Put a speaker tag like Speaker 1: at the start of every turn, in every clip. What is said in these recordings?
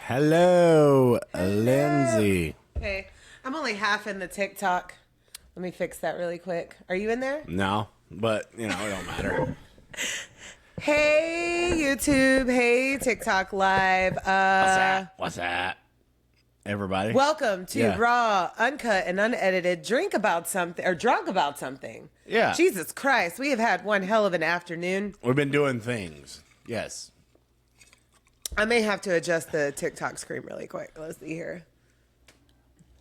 Speaker 1: Hello, Lindsay.
Speaker 2: Okay, I'm only half in the TikTok. Let me fix that really quick. Are you in there?
Speaker 1: No, but, it don't matter.
Speaker 2: Hey, YouTube. Hey, TikTok Live.
Speaker 1: What's that? Everybody?
Speaker 2: Welcome to
Speaker 1: Yeah.
Speaker 2: Raw, Uncut, and Unedited Drink About Something, or Drunk About Something.
Speaker 1: Yeah.
Speaker 2: Jesus Christ, we have had one hell of an afternoon.
Speaker 1: We've been doing things. Yes.
Speaker 2: I may have to adjust the TikTok screen really quick. Let's see here.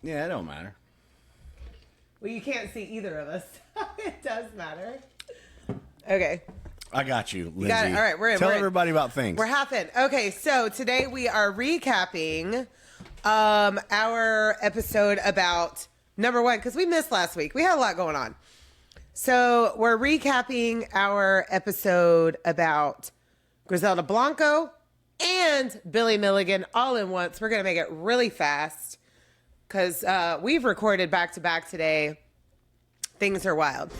Speaker 1: Yeah, it don't matter.
Speaker 2: Well, you can't see either of us. It does matter. Okay.
Speaker 1: I got you, Lindsay.
Speaker 2: Got it. All right, we're in.
Speaker 1: Tell
Speaker 2: we're in.
Speaker 1: everybody about things.
Speaker 2: We're half in. Okay, so today we are recapping our episode about number one, because we missed last week. We had a lot going on. So we're recapping our episode about Griselda Blanco and Billy Milligan all in once. We're going to make it really fast because we've recorded back-to-back today. Things are wild.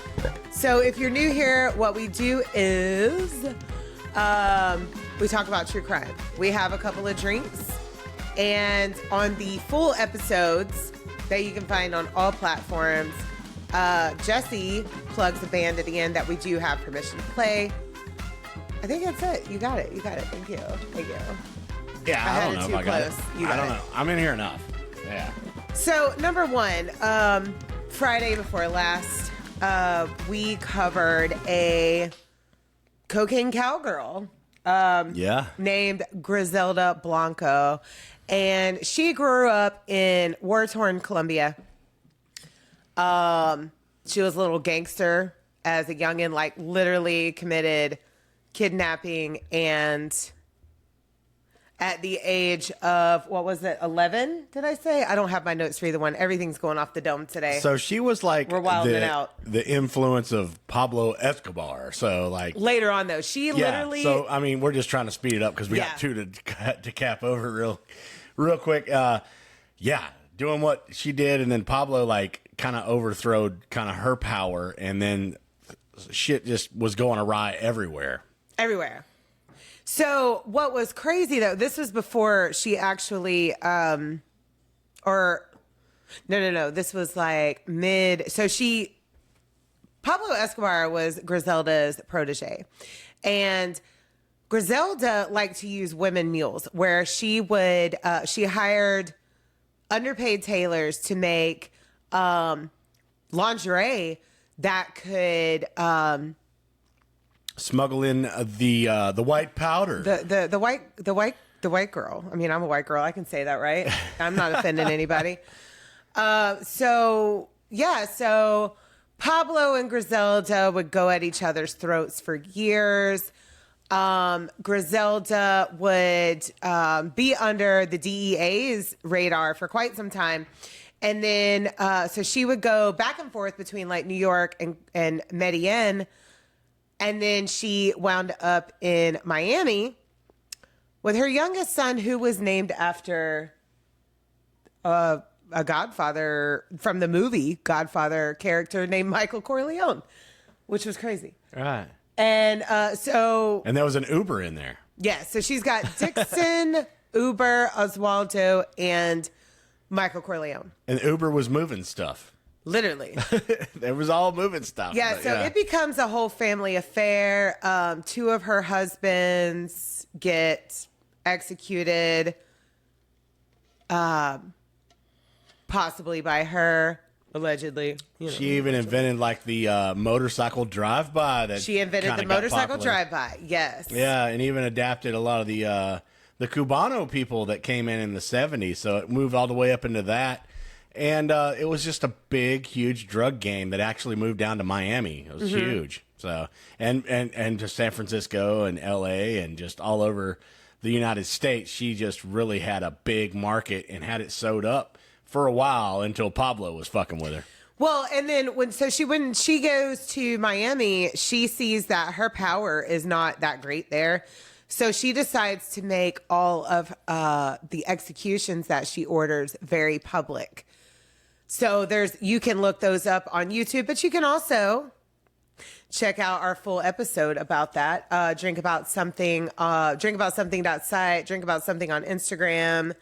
Speaker 2: So if you're new here, what we do is we talk about true crime. We have a couple of drinks. And on the full episodes that you can find on all platforms, Jesse plugs a band at the end that we do have permission to play. I think that's it. You got it. Thank you.
Speaker 1: Yeah, I don't know if I got it. I don't know. I'm in here enough. Yeah.
Speaker 2: So, number one, Friday before last, we covered a cocaine cowgirl named Griselda Blanco. And she grew up in war-torn Colombia. She was a little gangster as a youngin', like literally committed kidnapping, and at the age of, 11, did I say? I don't have my notes for either one. Everything's going off the dome today.
Speaker 1: So she was like
Speaker 2: We're wilding out.
Speaker 1: The influence of Pablo Escobar. So like
Speaker 2: Later on, though, she literally...
Speaker 1: So, I mean, we're just trying to speed it up because we got two to cap over real quick. Doing what she did, and then Pablo like kind of overthrowed kind of her power, and then shit just was going awry everywhere.
Speaker 2: So what was crazy though, this was before she actually, this was like Pablo Escobar was Griselda's protege, and Griselda liked to use women mules, where she would, she hired underpaid tailors to make, lingerie that could,
Speaker 1: smuggle in the white powder.
Speaker 2: The white girl. I mean, I'm a white girl. I can say that, right? I'm not offending anybody. So Pablo and Griselda would go at each other's throats for years. Griselda would be under the DEA's radar for quite some time. And then, so she would go back and forth between like New York and Medellin. And then she wound up in Miami with her youngest son, who was named after a Godfather from the movie Godfather character named Michael Corleone, which was crazy.
Speaker 1: Right.
Speaker 2: And
Speaker 1: and there was an Uber in there.
Speaker 2: Yeah, so she's got Dixon, Uber, Oswaldo, and Michael Corleone.
Speaker 1: And Uber was moving stuff.
Speaker 2: Literally.
Speaker 1: It was all moving stuff.
Speaker 2: Yeah, so it becomes a whole family affair. Two of her husbands get executed, possibly by her, allegedly.
Speaker 1: She even invented like the motorcycle drive-by.
Speaker 2: She invented the motorcycle drive-by, yes.
Speaker 1: Yeah, and even adapted a lot of the Cubano people that came in the 70s. So it moved all the way up into that. And it was just a big, huge drug game that actually moved down to Miami. It was huge. So and to San Francisco and LA and just all over the United States. She just really had a big market and had it sewed up for a while until Pablo was fucking with her.
Speaker 2: Well, and then when she goes to Miami, she sees that her power is not that great there. So she decides to make all of the executions that she orders very public. So you can look those up on YouTube, but you can also check out our full episode about that. Drink About Something, site, Drink About Something on Instagram,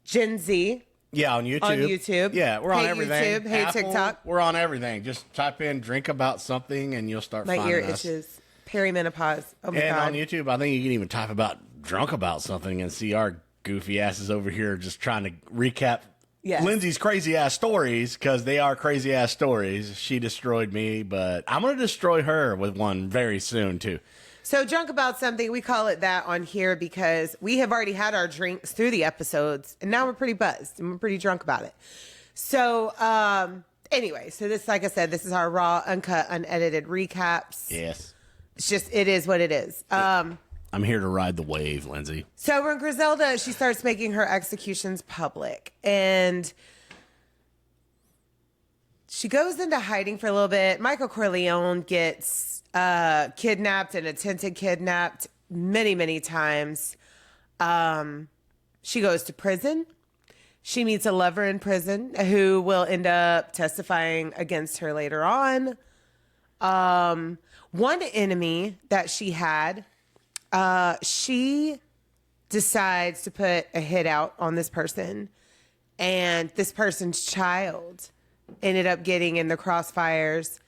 Speaker 2: Gen Z.
Speaker 1: Yeah, on YouTube.
Speaker 2: On YouTube.
Speaker 1: Yeah, we're on everything.
Speaker 2: YouTube. Hey,
Speaker 1: Apple,
Speaker 2: TikTok.
Speaker 1: We're on everything. Just type in Drink About Something and you'll start
Speaker 2: My
Speaker 1: finding
Speaker 2: ear
Speaker 1: us.
Speaker 2: itches. Perimenopause. Oh, my
Speaker 1: And
Speaker 2: God.
Speaker 1: on YouTube, I think you can even type about Drunk About Something and see our goofy asses over here just trying to recap
Speaker 2: Yes.
Speaker 1: Lindsay's crazy ass stories, because they are crazy ass stories. She destroyed me, but I'm going to destroy her with one very soon, too.
Speaker 2: So Drunk About Something, we call it that on here because we have already had our drinks through the episodes, and now we're pretty buzzed and we're pretty drunk about it. So anyway, so this, like I said, this is our raw, uncut, unedited recaps.
Speaker 1: Yes.
Speaker 2: It's just, it is what it is.
Speaker 1: I'm here to ride the wave, Lindsay.
Speaker 2: So when Griselda, she starts making her executions public, and she goes into hiding for a little bit. Michael Corleone gets kidnapped and attempted kidnapped many, many times. She goes to prison. She meets a lover in prison who will end up testifying against her later on. One enemy that she had, she decides to put a hit out on this person, and this person's child ended up getting in the crossfires,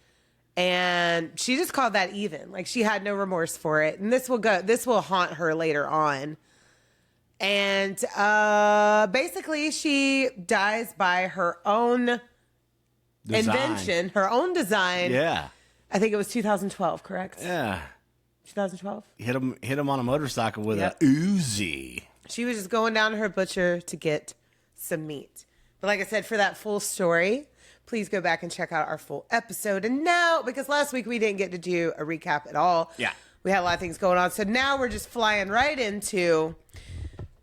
Speaker 2: and she just called that even. Like, she had no remorse for it, and this will haunt her later on. And basically she dies by her own invention, her own design.
Speaker 1: Yeah.
Speaker 2: I think it was 2012, correct?
Speaker 1: Yeah.
Speaker 2: 2012.
Speaker 1: Hit him on a motorcycle with
Speaker 2: Yep.
Speaker 1: a Uzi.
Speaker 2: She was just going down to her butcher to get some meat. But like I said, for that full story, please go back and check out our full episode. And now, because last week we didn't get to do a recap at all.
Speaker 1: Yeah.
Speaker 2: We had a lot of things going on. So now we're just flying right into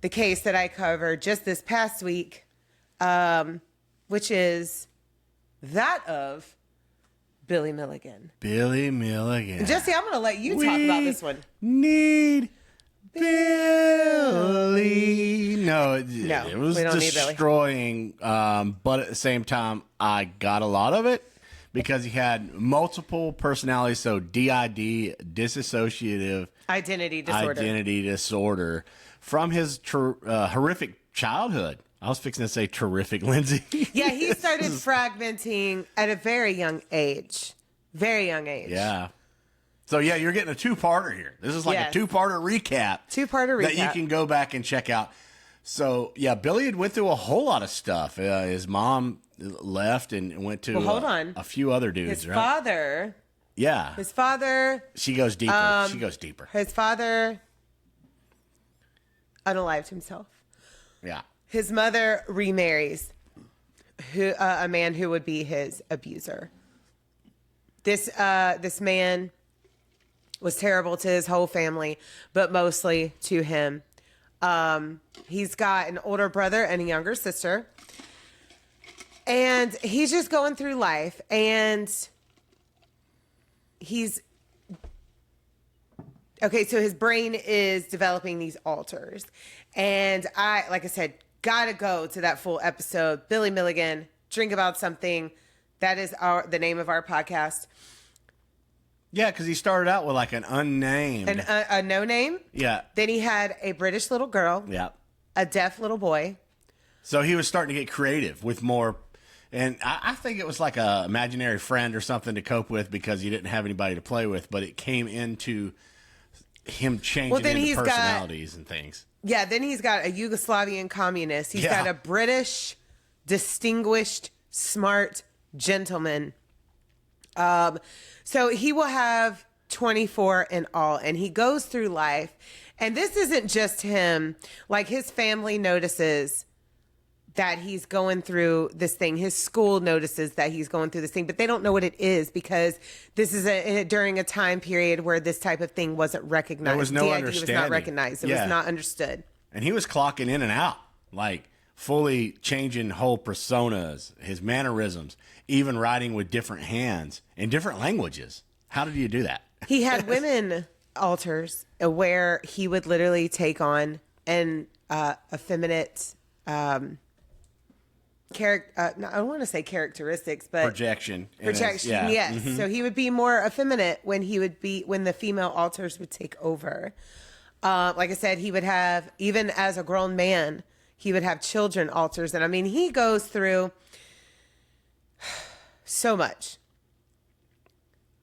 Speaker 2: the case that I covered just this past week, which is that of Billy Milligan.
Speaker 1: Billy Milligan.
Speaker 2: Jesse, I'm going to let you talk about this one.
Speaker 1: Need Billy. No, it was
Speaker 2: we don't need Billy.
Speaker 1: destroying. But at the same time, I got a lot of it because he had multiple personalities. So DID, dissociative
Speaker 2: Identity
Speaker 1: disorder from his horrific childhood. I was fixing to say terrific, Lindsay.
Speaker 2: Yeah, he started fragmenting at a very young age. Very young age.
Speaker 1: Yeah. So, yeah, you're getting a two-parter here. This is like
Speaker 2: Yes.
Speaker 1: a two-parter recap. That you can go back and check out. So, yeah, Billy had went through a whole lot of stuff. His mom left and went to
Speaker 2: hold on.
Speaker 1: a few other dudes,
Speaker 2: His
Speaker 1: right?
Speaker 2: father.
Speaker 1: Yeah.
Speaker 2: His father.
Speaker 1: She goes deeper.
Speaker 2: His father unalived himself.
Speaker 1: Yeah.
Speaker 2: His mother remarries a man who would be his abuser. This man was terrible to his whole family, but mostly to him. He's got an older brother and a younger sister. And he's just going through life. And okay, so his brain is developing these alters. And like I said, gotta go to that full episode. Billy Milligan, Drink About Something. That is the name of our podcast.
Speaker 1: Yeah, because he started out with like an unnamed.
Speaker 2: A no name.
Speaker 1: Yeah.
Speaker 2: Then he had a British little girl.
Speaker 1: Yeah.
Speaker 2: A deaf little boy.
Speaker 1: So he was starting to get creative with more. And I think it was like a imaginary friend or something to cope with because he didn't have anybody to play with. But it came into him changing into personalities and things.
Speaker 2: Yeah, then he's got a Yugoslavian communist. He's
Speaker 1: Yeah.
Speaker 2: got a British, distinguished, smart gentleman. So he will have 24 in all, and he goes through life. And this isn't just him. Like, his family notices that he's going through this thing. His school notices that he's going through this thing, but they don't know what it is because this is during a time period where this type of thing wasn't recognized.
Speaker 1: There was no
Speaker 2: DID
Speaker 1: understanding.
Speaker 2: was not recognized. It was not understood.
Speaker 1: And he was clocking in and out, like fully changing whole personas, his mannerisms, even writing with different hands in different languages. How did you do that?
Speaker 2: He had women alters where he would literally take on an effeminate no, I don't want to say characteristics, but
Speaker 1: Projection.
Speaker 2: projection. Yes. So he would be more effeminate when the female alters would take over. Like I said, he would have, even as a grown man, he would have children alters. And I mean, he goes through so much.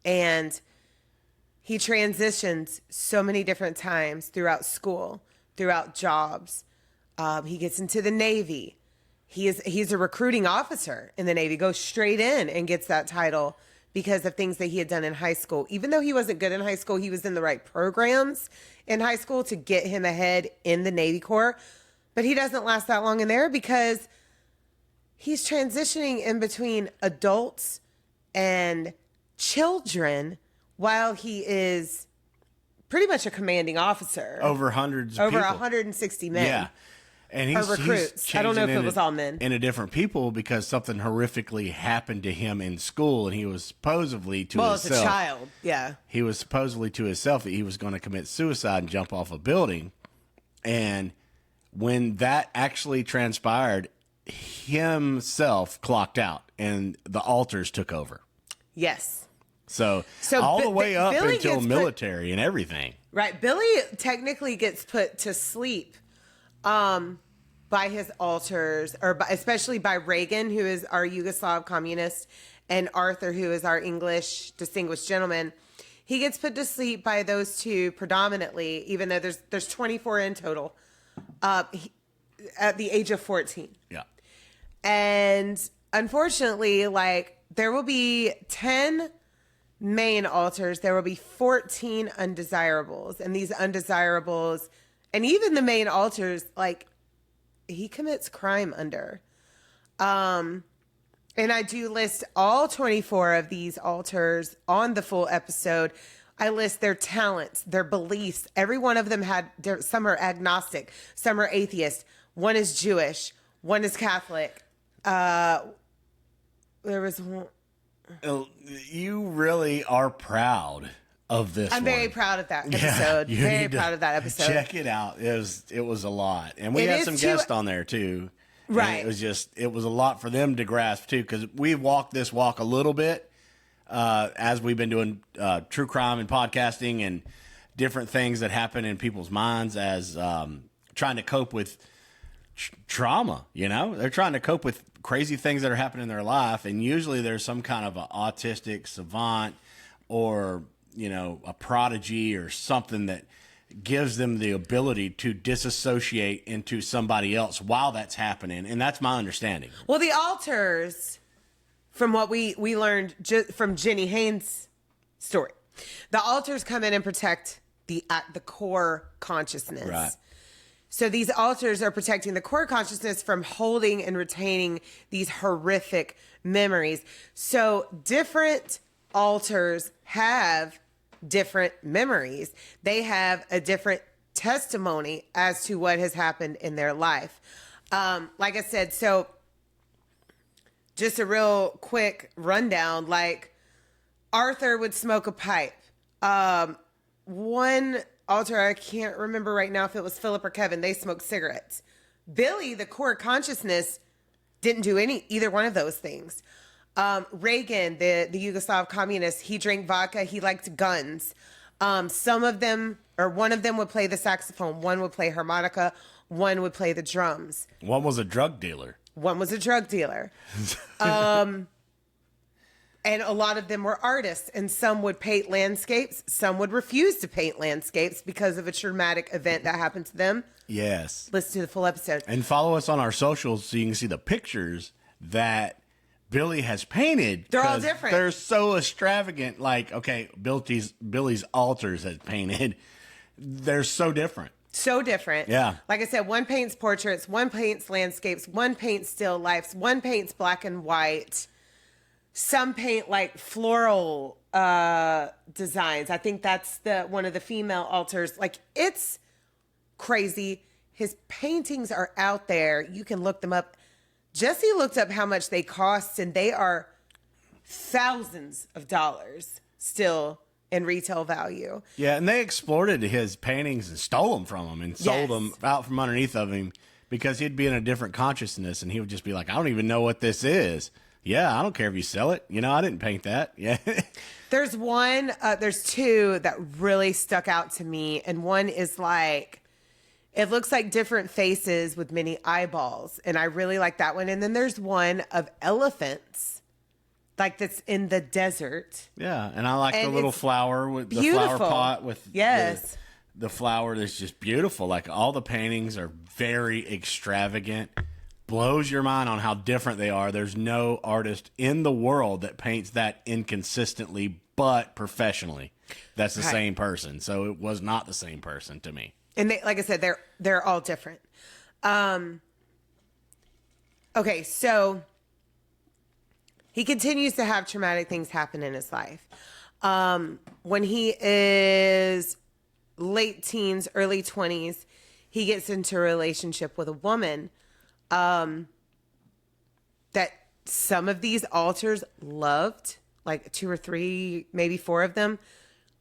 Speaker 2: And he transitions so many different times throughout school, throughout jobs. He gets into the Navy. He's a recruiting officer in the Navy, goes straight in and gets that title because of things that he had done in high school. Even though he wasn't good in high school, he was in the right programs in high school to get him ahead in the Navy Corps. But he doesn't last that long in there because he's transitioning in between adults and children while he is pretty much a commanding officer.
Speaker 1: Over hundreds of
Speaker 2: over
Speaker 1: people.
Speaker 2: 160 men.
Speaker 1: Yeah. And he's
Speaker 2: recruits. I don't know if it was all men.
Speaker 1: Into different people because something horrifically happened to him in school, and he was supposedly to himself.
Speaker 2: Well, as a child, yeah.
Speaker 1: He was supposedly to himself that he was going to commit suicide and jump off a building. And when that actually transpired, himself clocked out, and the alters took over.
Speaker 2: Yes.
Speaker 1: So all the way up
Speaker 2: Billy
Speaker 1: until military and everything.
Speaker 2: Right. Billy technically gets put to sleep by his alters, especially by Reagan, who is our Yugoslav communist, and Arthur, who is our English distinguished gentleman. He gets put to sleep by those two predominantly, even though there's 24 in total, at the age of 14.
Speaker 1: Yeah.
Speaker 2: And unfortunately, there will be 10 main alters. There will be 14 undesirables. And these undesirables, and even the main alters, he commits crime under. And I do list all 24 of these alters on the full episode. I list their talents, their beliefs. Every one of them some are agnostic, some are atheist. One is Jewish, one is Catholic. There was one.
Speaker 1: You really are proud of this.
Speaker 2: I'm very proud of that episode.
Speaker 1: Yeah,
Speaker 2: very proud of that episode.
Speaker 1: Check it out. It was a lot, and we had some guests on there too.
Speaker 2: Right.
Speaker 1: And it was a lot for them to grasp too, because we walked this walk a little bit as we've been doing true crime and podcasting and different things that happen in people's minds as trying to cope with trauma. They're trying to cope with crazy things that are happening in their life, and usually there's some kind of an autistic savant or a prodigy or something that gives them the ability to disassociate into somebody else while that's happening, and that's my understanding.
Speaker 2: Well, the alters, from what we learned from Jenny Haynes' story, the alters come in and protect the core consciousness.
Speaker 1: Right.
Speaker 2: So these alters are protecting the core consciousness from holding and retaining these horrific memories. So different alters have different memories. They have a different testimony as to what has happened in their life. Like I said, so just a real quick rundown, Arthur would smoke a pipe. One alter, I can't remember right now if it was Philip or Kevin, they smoked cigarettes. Billy, the core consciousness, didn't do either one of those things. Reagan, the Yugoslav communist, he drank vodka. He liked guns. Some of them, or one of them would play the saxophone. One would play harmonica. One would play the drums.
Speaker 1: One was a drug dealer.
Speaker 2: One was a drug dealer. And a lot of them were artists, and some would paint landscapes. Some would refuse to paint landscapes because of a traumatic event that happened to them.
Speaker 1: Yes.
Speaker 2: Listen to the full episode.
Speaker 1: And follow us on our socials so you can see the pictures that Billy has painted.
Speaker 2: They're all different.
Speaker 1: They're so extravagant. Billy's alters has painted. They're so different.
Speaker 2: So different.
Speaker 1: Yeah.
Speaker 2: Like I said, one paints portraits, one paints landscapes, one paints still lifes, one paints black and white. Some paint floral designs. I think that's one of the female alters. It's crazy. His paintings are out there. You can look them up. Jesse looked up how much they cost, and they are thousands of dollars still in retail value.
Speaker 1: Yeah, and they exploited his paintings and stole them from him and sold them out from underneath of him because he'd be in a different consciousness, and he would just be like, I don't even know what this is. Yeah, I don't care if you sell it. I didn't paint that. Yeah.
Speaker 2: There's two that really stuck out to me. And one is like, it looks like different faces with many eyeballs. And I really like that one. And then there's one of elephants, like that's in the desert.
Speaker 1: Yeah. And I like the little flower with
Speaker 2: beautiful.
Speaker 1: The flower pot with
Speaker 2: yes.
Speaker 1: The flower that's just beautiful. Like all the paintings are very extravagant. Blows your mind on how different they are. There's no artist in the world that paints that inconsistently, but professionally. That's the same person. So it was not the same person to me.
Speaker 2: And they, like I said, they're all different. Okay, so he continues to have traumatic things happen in his life. When he is late teens, early 20s, he gets into a relationship with a woman that some of these altars loved, like 2 or 3, maybe 4 of them.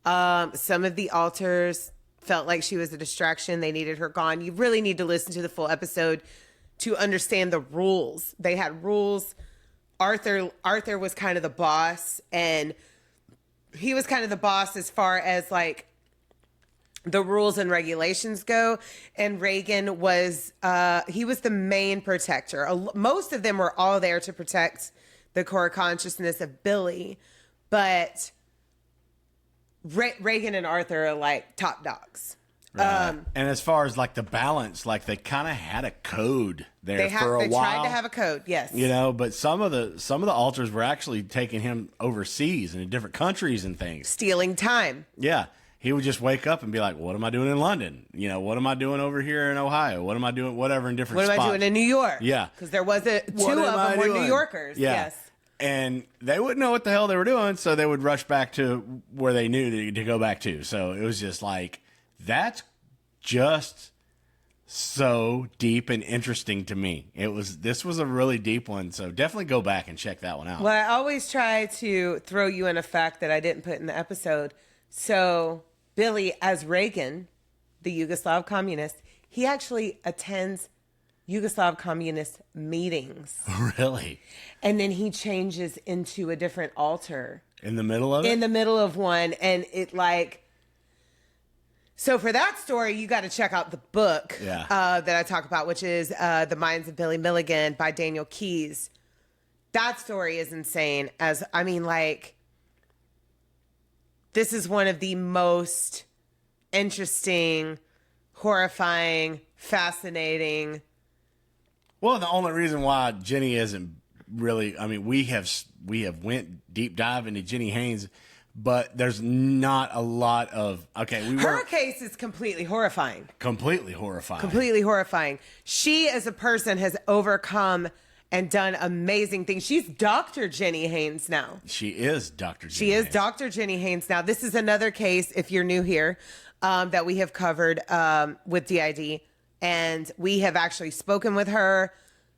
Speaker 2: Some of the altars felt like she was a distraction. They needed her gone. You really need to listen to the full episode to understand the rules. They had rules. Arthur was kind of the boss, and he was kind of the boss as far as like the rules and regulations go. And Reagan was, he was the main protector. Most of them were all there to protect the core consciousness of Billy, but Reagan and Arthur are like top dogs.
Speaker 1: Right. And as far as like the balance, like they kind of had a code there for a while. They
Speaker 2: tried to have a code, yes.
Speaker 1: But some of the altars were actually taking him overseas and in different countries and things.
Speaker 2: Stealing time.
Speaker 1: Yeah. He would just wake up and be like, what am I doing in London? What am I doing over here in Ohio? What am I doing? Whatever in different spots.
Speaker 2: What am I doing in New York?
Speaker 1: Yeah.
Speaker 2: Because there was two of them were New Yorkers.
Speaker 1: Yeah.
Speaker 2: Yes.
Speaker 1: And they wouldn't know what the hell they were doing, so they would rush back to where they knew to go back to. So it was just like, that's just so deep and interesting to me. This was a really deep one, so definitely go back and check that one out.
Speaker 2: Well, I always try to throw you in a fact that I didn't put in the episode. So Billy, as Reagan, the Yugoslav communist, he actually attends Yugoslav communist meetings.
Speaker 1: Really?
Speaker 2: And then he changes into a different altar.
Speaker 1: In the middle of it?
Speaker 2: In the middle of one. And it like... So for that story, you got to check out the book that I talk about, which is The Minds of Billy Milligan by Daniel Keyes. That story is insane. This is one of the most interesting, horrifying, fascinating.
Speaker 1: Well, the only reason why Jenny isn't really, we have went deep dive into Jenny Haynes, but there's not a lot of,
Speaker 2: her case is completely horrifying.
Speaker 1: Completely horrifying.
Speaker 2: Completely horrifying. She as a person has overcome and done amazing things. She's Dr. Jenny Haynes now.
Speaker 1: She is Dr. Jenny
Speaker 2: She is Dr. Jenny Haynes now. This is another case, if you're new here, that we have covered with DID. And we have actually spoken with her.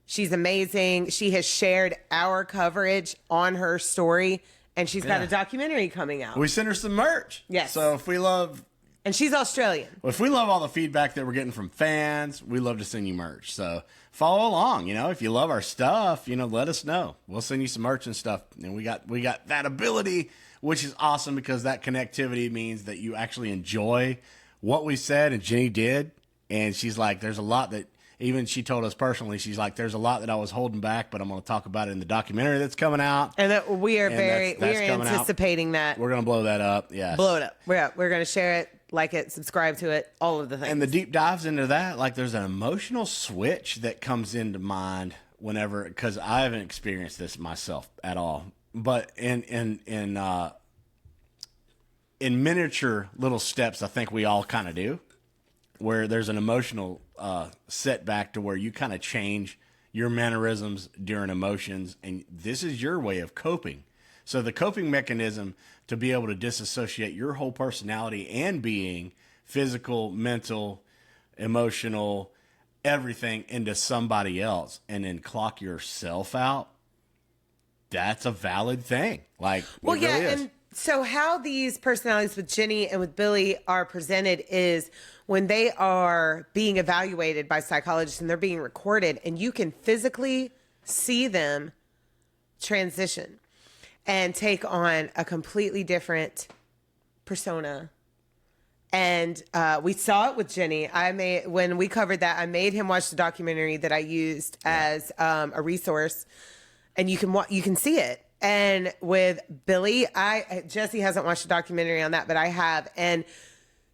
Speaker 2: She's amazing. She has shared our coverage on her story. And she's got a documentary coming out.
Speaker 1: We sent her some merch.
Speaker 2: Yes.
Speaker 1: So if we love...
Speaker 2: And she's Australian.
Speaker 1: Well, if we love all the feedback that we're getting from fans, we love to send you merch. So follow along. If you love our stuff, let us know. We'll send you some merch and stuff. And we got that ability, which is awesome because that connectivity means that you actually enjoy what we said and Jenny did. And she's like, there's a lot that... Even she told us personally, she's like, there's a lot that I was holding back, but I'm going to talk about it in the documentary that's coming out.
Speaker 2: And that we are anticipating that.
Speaker 1: We're going to blow that up. Yes.
Speaker 2: Blow it up. We're going to share it, like it, subscribe to it, all of the things.
Speaker 1: And the deep dives into that, like there's an emotional switch that comes into mind whenever, because I haven't experienced this myself at all, but in miniature little steps, I think we all kind of do, where there's an emotional setback to where you kind of change your mannerisms during emotions, and this is your way of coping. So the coping mechanism to be able to disassociate your whole personality and being, physical, mental, emotional, everything, into somebody else and then clock yourself out, that's a valid thing. Like,
Speaker 2: well,
Speaker 1: it really is.
Speaker 2: And So how these personalities with Jenny and with Billy are presented is when they are being evaluated by psychologists and they're being recorded, and you can physically see them transition and take on a completely different persona. And we saw it with Jenny. When we covered that, I made him watch the documentary that I used as a resource, and you can see it. And with Billy, Jesse hasn't watched the documentary on that, but I have. And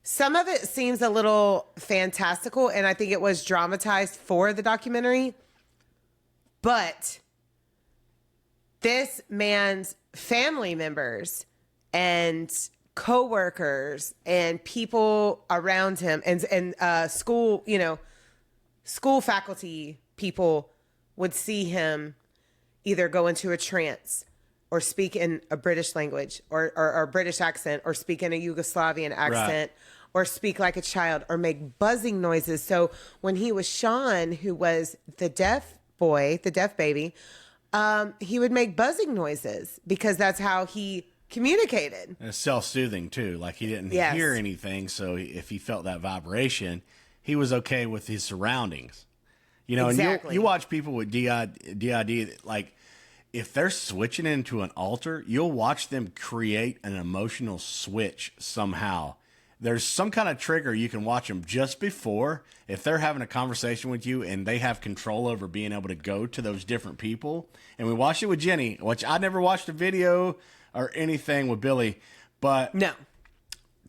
Speaker 2: some of it seems a little fantastical, and I think it was dramatized for the documentary. But this man's family members and coworkers and people around him and school faculty people would see him either go into a trance or speak in a British language or British accent or speak in a Yugoslavian accent or speak like a child or make buzzing noises. So when he was Sean, who was the deaf boy, the deaf baby, he would make buzzing noises because that's how he communicated.
Speaker 1: And it's self-soothing too. Like he didn't hear anything. So if he felt that vibration, he was okay with his surroundings. You know,
Speaker 2: Exactly.
Speaker 1: And you watch people with DID, like if they're switching into an altar, you'll watch them create an emotional switch somehow. There's some kind of trigger you can watch them just before, if they're having a conversation with you and they have control over being able to go to those different people. And we watched it with Jenny, which I never watched a video or anything with Billy, but
Speaker 2: No.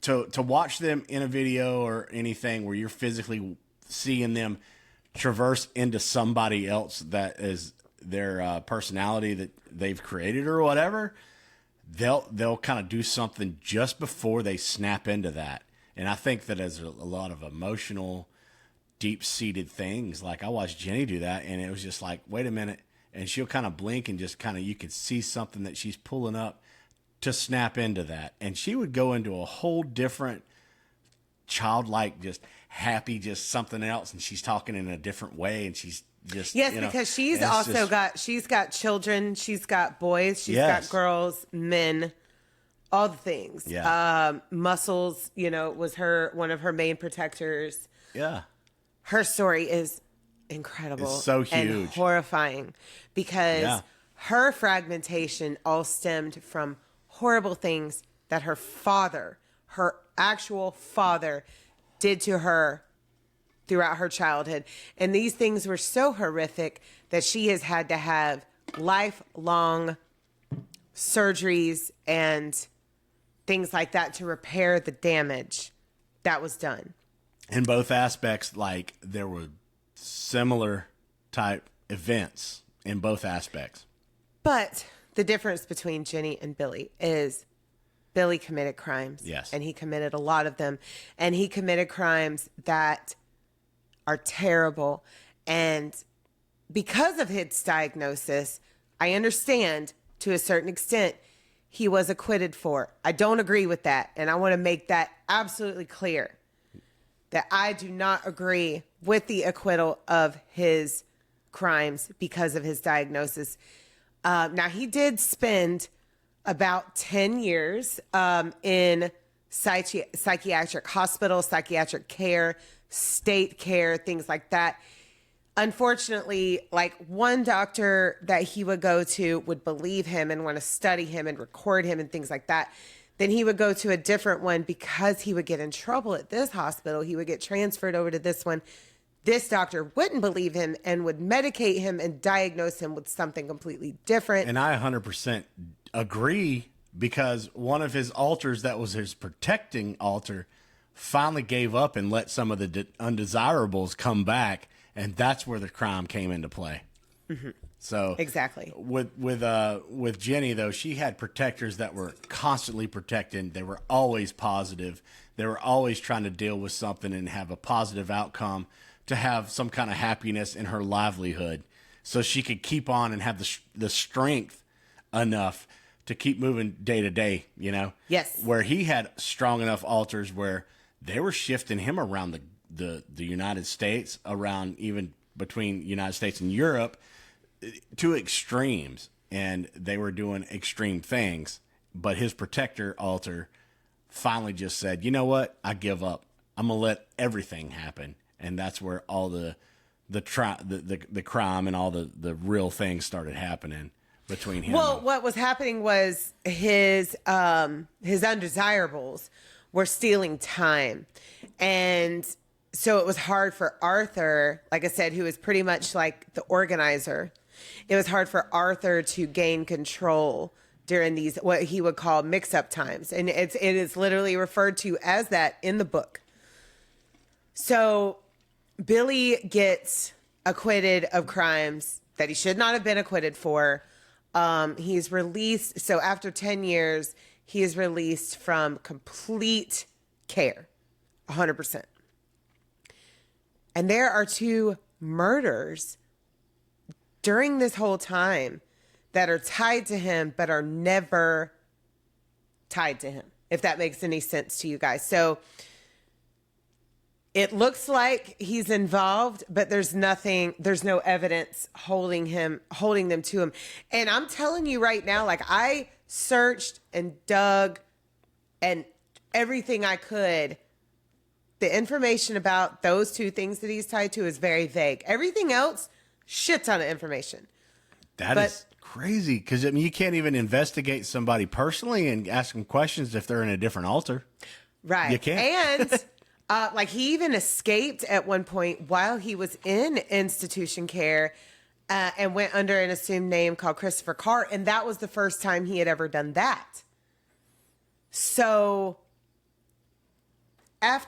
Speaker 1: to watch them in a video or anything where you're physically seeing them traverse into somebody else that is their personality that they've created or whatever, they'll kind of do something just before they snap into that. And I think that there's a lot of emotional, deep-seated things. Like I watched Jenny do that, and it was just like, wait a minute. And she'll kind of blink and just kind of, you could see something that she's pulling up to snap into that. And she would go into a whole different childlike, just happy, just something else. And she's talking in a different way. And she's just,
Speaker 2: because she's also she's got children. She's got boys. She's got girls, men, all the things.
Speaker 1: Yeah.
Speaker 2: Muscles, was one of her main protectors.
Speaker 1: Yeah.
Speaker 2: Her story is incredible.
Speaker 1: It's so huge.
Speaker 2: And horrifying because her fragmentation all stemmed from horrible things that her father, her actual father, did to her throughout her childhood. And these things were so horrific that she has had to have lifelong surgeries and things like that to repair the damage that was done.
Speaker 1: In both aspects, like there were similar type events in both aspects.
Speaker 2: But the difference between Jenny and Billy is Billy committed crimes.
Speaker 1: Yes.
Speaker 2: And he committed a lot of them. And he committed crimes that are terrible. And because of his diagnosis, I understand to a certain extent he was acquitted for. I don't agree with that. And I want to make that absolutely clear that I do not agree with the acquittal of his crimes because of his diagnosis. Now, he did spend about 10 years in psychiatric hospital, psychiatric care, state care, things like that. Unfortunately, like one doctor that he would go to would believe him and want to study him and record him and things like that. Then he would go to a different one because he would get in trouble at this hospital. He would get transferred over to this one. This doctor wouldn't believe him and would medicate him and diagnose him with something completely different.
Speaker 1: And I 100% agree because one of his alters that was his protecting altar finally gave up and let some of the undesirables come back. And that's where the crime came into play.
Speaker 2: Mm-hmm.
Speaker 1: So
Speaker 2: exactly
Speaker 1: with Jenny though, she had protectors that were constantly protecting. They were always positive. They were always trying to deal with something and have a positive outcome to have some kind of happiness in her livelihood, so she could keep on and have the strength enough to keep moving day to day.
Speaker 2: Yes.
Speaker 1: Where he had strong enough altars where they were shifting him around the United States, around even between United States and Europe, to extremes, and they were doing extreme things but his protector alter finally just said, you know what? I give up. I'm going to let everything happen. And that's where all the crime and all the real things started happening between him.
Speaker 2: Well, what was happening was his undesirables were stealing time. And so it was hard for Arthur, like I said, who was pretty much like the organizer. It was hard for Arthur to gain control during these, what he would call mix-up times. And it is literally referred to as that in the book. So Billy gets acquitted of crimes that he should not have been acquitted for. He's released. So after 10 years, he is released from complete care, 100%. And there are 2 murders during this whole time that are tied to him, but are never tied to him, if that makes any sense to you guys. So it looks like he's involved, but there's no evidence holding them to him. And I'm telling you right now, like, I searched and dug and everything I could. The information about those 2 things that he's tied to is very vague. Everything else, shit ton of information.
Speaker 1: That is crazy, because I mean, you can't even investigate somebody personally and ask them questions if they're in a different altar.
Speaker 2: Right.
Speaker 1: You can't.
Speaker 2: And like, he even escaped at one point while he was in institution care and went under an assumed name called Christopher Carr. And that was the first time he had ever done that. So when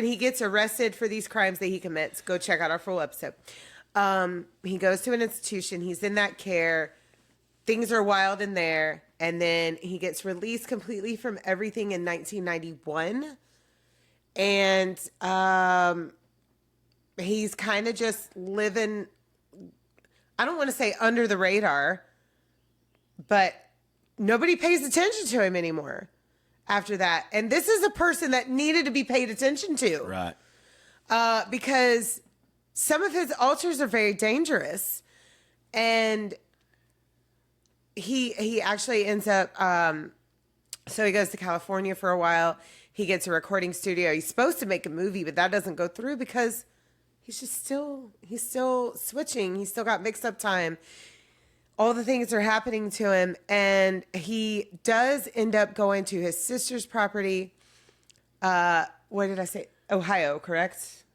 Speaker 2: he gets arrested for these crimes that he commits, go check out our full episode. He goes to an institution. He's in that care. Things are wild in there. And then he gets released completely from everything in 1991. And he's kind of just living, I don't want to say under the radar, but nobody pays attention to him anymore after that. And this is a person that needed to be paid attention to.
Speaker 1: Right.
Speaker 2: Because some of his altars are very dangerous. And he actually ends up, so he goes to California for a while. He gets a recording studio. He's supposed to make a movie, but that doesn't go through because he's still switching. He's still got mixed up time. All the things are happening to him. And he does end up going to his sister's property. What did I say? Ohio, correct?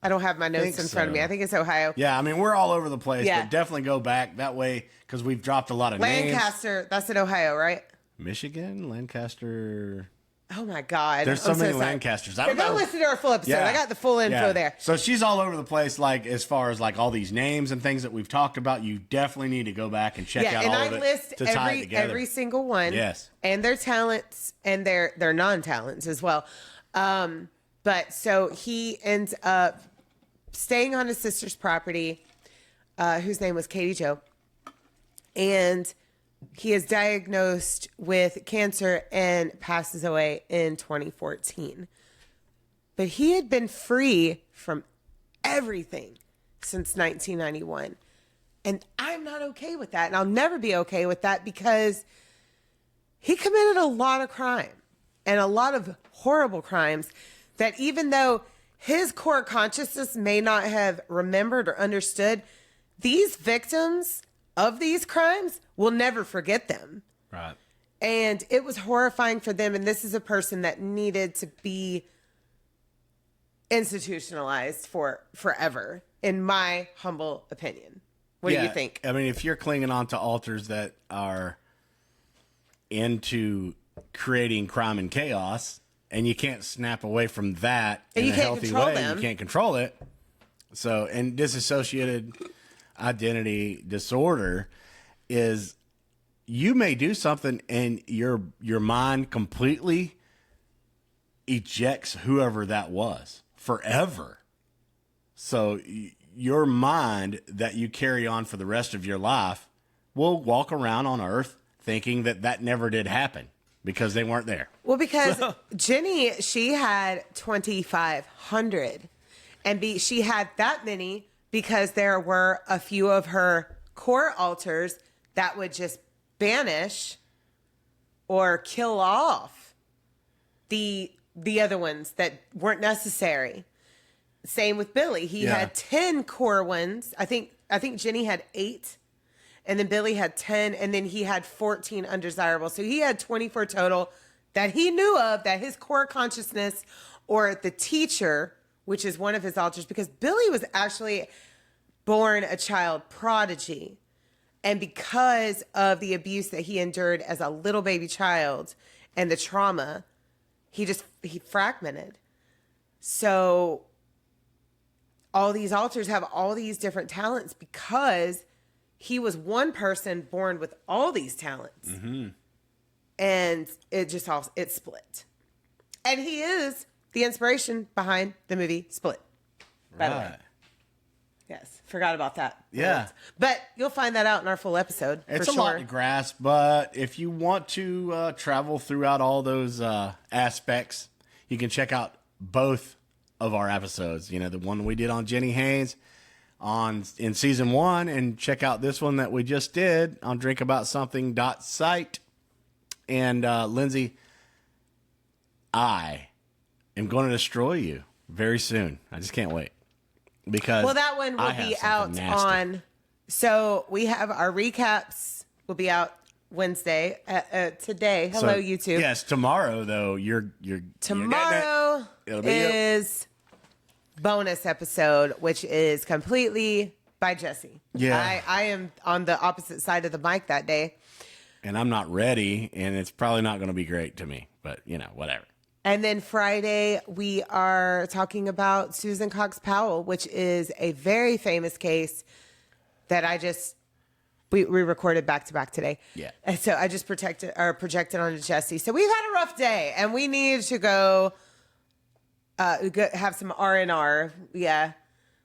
Speaker 2: I don't have my notes in front of me. I think it's Ohio.
Speaker 1: Yeah, I mean, we're all over the place,
Speaker 2: Yeah.
Speaker 1: but definitely go back that way because we've dropped a lot of
Speaker 2: Lancaster, that's in Ohio, right?
Speaker 1: names. Michigan, Lancaster.
Speaker 2: Oh my God.
Speaker 1: There's so many Lancasters. I don't
Speaker 2: Go
Speaker 1: know.
Speaker 2: listen to our full episode.
Speaker 1: Yeah.
Speaker 2: I got the full info
Speaker 1: Yeah.
Speaker 2: there.
Speaker 1: So she's all over the place, like as far as like all these names and things that we've talked about. You definitely need to go back and check out
Speaker 2: And
Speaker 1: all
Speaker 2: I
Speaker 1: of it
Speaker 2: list
Speaker 1: to tie it together.
Speaker 2: every single one.
Speaker 1: Yes.
Speaker 2: And their talents and their non-talents as well. But so he ends up staying on his sister's property, whose name was Katie Jo. And he is diagnosed with cancer and passes away in 2014. But he had been free from everything since 1991. And I'm not okay with that. And I'll never be okay with that because he committed a lot of crime and a lot of horrible crimes that even though his core consciousness may not have remembered or understood, these victims of these crimes will never forget them.
Speaker 1: Right.
Speaker 2: And it was horrifying for them. And this is a person that needed to be institutionalized for forever, in my humble opinion. What do you think?
Speaker 1: I mean, if you're clinging on to altars that are into creating crime and chaos, and you can't snap away from that
Speaker 2: And
Speaker 1: in
Speaker 2: you
Speaker 1: a
Speaker 2: can't
Speaker 1: healthy
Speaker 2: control
Speaker 1: way,
Speaker 2: them.
Speaker 1: you can't control it. So, and dissociated identity disorder is you may do something and your mind completely ejects whoever that was forever. So your mind that you carry on for the rest of your life will walk around on earth thinking that that never did happen because they weren't there.
Speaker 2: Well, because Jenny, she had 2,500, and she had that many because there were a few of her core altars that would just banish or kill off the other ones that weren't necessary. Same with Billy. He had 10 core ones. I think Jenny had 8, and then Billy had 10, and then he had 14 undesirable. So he had 24 total that he knew of, that his core consciousness or the teacher, which is one of his alters, because Billy was actually born a child prodigy. And because of the abuse that he endured as a little baby child and the trauma, he fragmented. So all these alters have all these different talents because he was one person born with all these talents. Mm-hmm. And it split. And he is the inspiration behind the movie Split, by the way. Yes, forgot about that.
Speaker 1: Yeah.
Speaker 2: But you'll find that out in our full episode.
Speaker 1: It's a lot to grasp, but if you want to travel throughout all those aspects, you can check out both of our episodes. You know, the one we did on Jenny Haynes in season 1, and check out this one that we just did on drinkaboutSomething.site. And Lindsay, I am going to destroy you very soon. I just can't wait. Because
Speaker 2: that one will be out on. So we have our recaps will be out Wednesday today. Hello, YouTube.
Speaker 1: Yes, tomorrow though.
Speaker 2: Tomorrow is bonus episode, which is completely by Jesse.
Speaker 1: Yeah,
Speaker 2: I am on the opposite side of the mic that day,
Speaker 1: and I'm not ready, and it's probably not going to be great to me. But whatever.
Speaker 2: And then Friday, we are talking about Susan Cox Powell, which is a very famous case that we recorded back to back today.
Speaker 1: Yeah.
Speaker 2: And so I just projected onto Jesse. So we've had a rough day, and we need to go have some R&R. Yeah.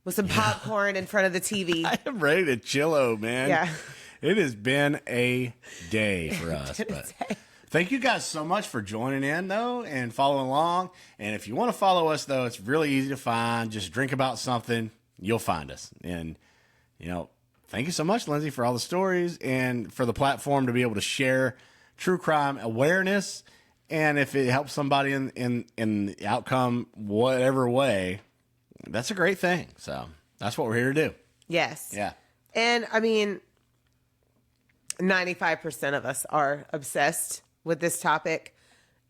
Speaker 2: With some popcorn in front of the TV.
Speaker 1: I am ready to chillo, man.
Speaker 2: Yeah.
Speaker 1: It has been a day for us. But thank you guys so much for joining in, though, and following along. And if you want to follow us, though, it's really easy to find. Just drink about something. You'll find us. And, thank you so much, Lindsay, for all the stories and for the platform to be able to share true crime awareness. And if it helps somebody in the outcome, whatever way, that's a great thing. So that's what we're here to do.
Speaker 2: Yes.
Speaker 1: Yeah.
Speaker 2: And, 95% of us are obsessed with this topic.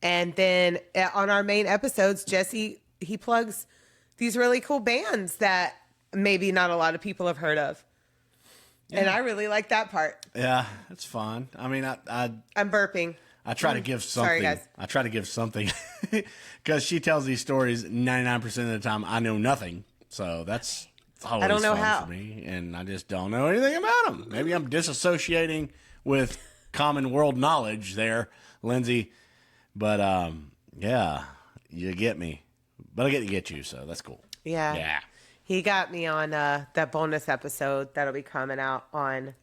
Speaker 2: And then on our main episodes, Jesse, he plugs these really cool bands that maybe not a lot of people have heard of. Yeah. And I really like that part.
Speaker 1: Yeah, it's fun. I'm
Speaker 2: burping.
Speaker 1: I try to give something.
Speaker 2: Sorry, guys.
Speaker 1: I try to give something because she tells these stories 99% of the time. I know nothing. So that's always fun for me. And I just don't know anything about them. Maybe I'm disassociating with common world knowledge there, Lindsay. But, yeah, you get me. But I get to get you, so that's cool.
Speaker 2: Yeah.
Speaker 1: Yeah.
Speaker 2: He got me on that bonus episode that'll be coming out on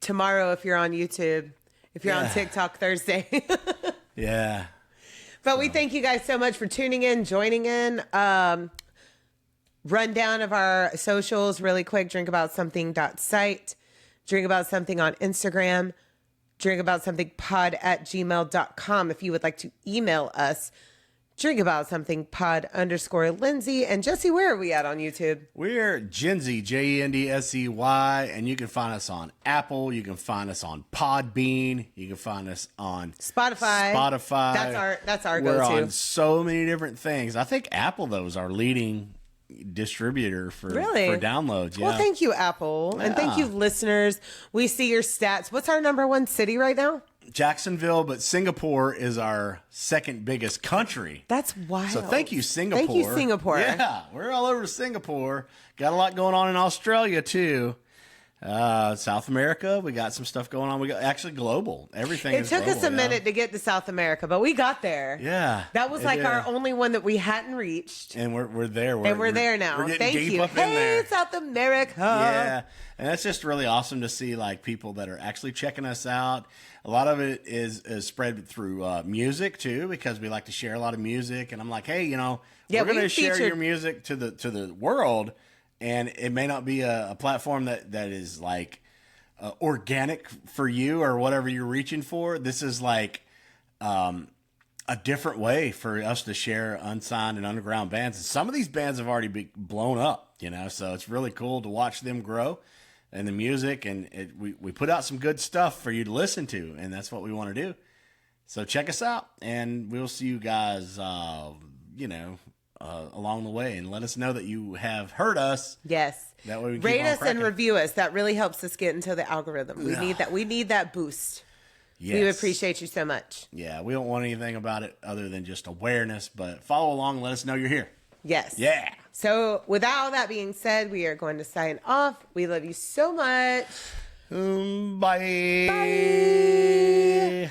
Speaker 2: tomorrow if you're on YouTube. If you're on TikTok Thursday.
Speaker 1: Yeah.
Speaker 2: But we thank you guys so much for tuning in, joining in. Rundown of our socials really quick. DrinkaboutSomething.site. Drink About Something on Instagram. drinkaboutsomethingpod@gmail.com if you would like to email us. drinkaboutSomethingpod_Lindsay. And Jesse, where are we at on YouTube?
Speaker 1: We're Jenzy, Jendsey, and you can find us on Apple. You can find us on Podbean. You can find us on
Speaker 2: Spotify. That's our
Speaker 1: We're
Speaker 2: go-to.
Speaker 1: on so many different things. I think Apple, though, is our leading distributor for downloads. Yeah.
Speaker 2: Well, thank you, Apple.
Speaker 1: Yeah.
Speaker 2: And thank you, listeners. We see your stats. What's our number one city right now?
Speaker 1: Jacksonville, but Singapore is our second biggest country.
Speaker 2: That's wild.
Speaker 1: So thank you, Singapore.
Speaker 2: Thank you, Singapore.
Speaker 1: Yeah, we're all over Singapore. Got a lot going on in Australia, too. South America, we got some stuff going on. We got actually global. Everything
Speaker 2: It took us a minute to get to South America, but we got there.
Speaker 1: Yeah.
Speaker 2: That was like our only one that we hadn't reached.
Speaker 1: And we're there.
Speaker 2: We're there now.
Speaker 1: We're getting
Speaker 2: Thank
Speaker 1: deep
Speaker 2: you.
Speaker 1: up in there.
Speaker 2: Hey, South America.
Speaker 1: Yeah. And that's just really awesome to see, like, people that are actually checking us out. A lot of it is spread through music too, because we like to share a lot of music. And I'm like, hey, we're going to share your music to the world, and it may not be a platform that is like organic for you or whatever you're reaching for. This is like a different way for us to share unsigned and underground bands. And some of these bands have already been blown up, you know, so it's really cool to watch them grow and the music. And we put out some good stuff for you to listen to, and that's what we want to do. So check us out, and we'll see you guys, along the way, and let us know that you have heard us.
Speaker 2: Yes.
Speaker 1: That way we can
Speaker 2: rate
Speaker 1: keep on
Speaker 2: us
Speaker 1: cracking.
Speaker 2: and review us. That really helps us get into the algorithm. We need that. We need that boost.
Speaker 1: Yes.
Speaker 2: We appreciate you so much.
Speaker 1: Yeah, we don't want anything about it other than just awareness, but follow along and let us know you're here.
Speaker 2: Yes.
Speaker 1: Yeah.
Speaker 2: So with all that being said, we are going to sign off. We love you so much.
Speaker 1: Bye.
Speaker 2: Bye.